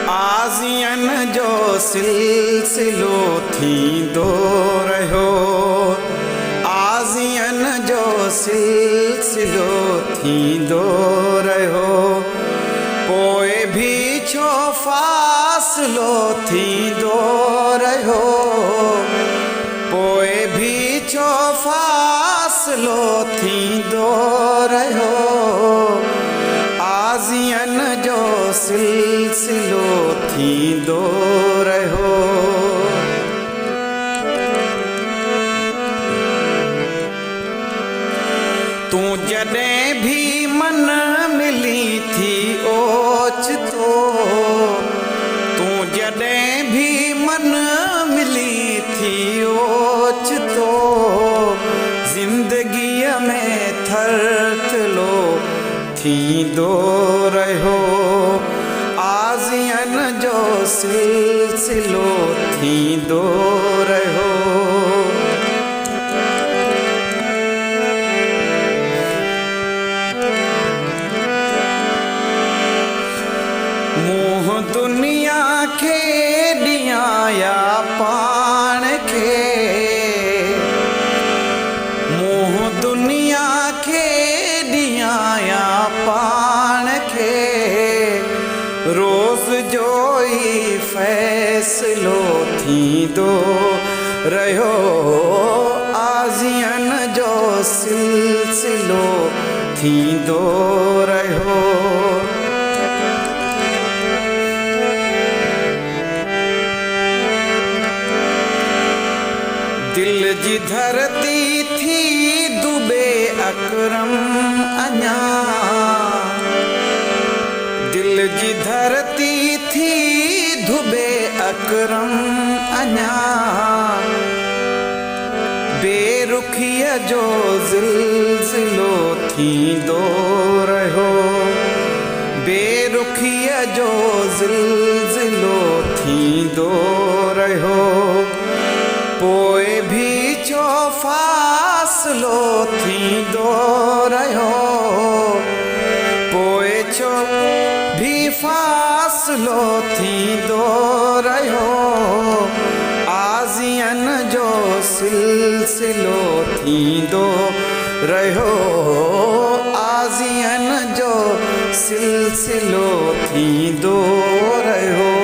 आज़ियन जो सिलसिलो थींदो रहियो, आज़ियन जो सिलसिलो थींदो रहियो, पोइ भी छो फ़ासिलो थींदो रहियो, पोइ भी छो फ़ासिलो थींदो रहियो, आज़ियन जो सिलसिलो थींदो रहियो। तूं जॾहिं भी मन मिली थी ओचितो, तूं जॾहिं भी मन मिली थी ओचितो, ज़िंदगीअ में थरथलो थींदो रहियो, आज़ियन जो सिलसिलो थींदो रहियो। मुंहुं दुनिया खे ॾियाया पाण खे, मुंहुं दुनिया खे ॾियाया पाण खे, रोज़ जो ई फ़ैसिलो थींदो रहियो, आज़ियन जो सिलसिलो थींदो रहियो। दिल जी धरती थी डूबे अकरम अञा, दिल जी धरती थी डूबे अकरम अञा, बेरुखीअ जो ज़िलज़िलो थींदो रहियो, बेरुखीअ जो ज़िलज़िलो थींदो रहियो, पोइ भी छो फ़ासिलो थींदो रहियो, पोइ छो भी फ़ासिलो थींदो रहियो, आज़ियन जो सिलसिलो थींदो रहियो, आज़ियन जो सिलसिलो थींदो रहियो।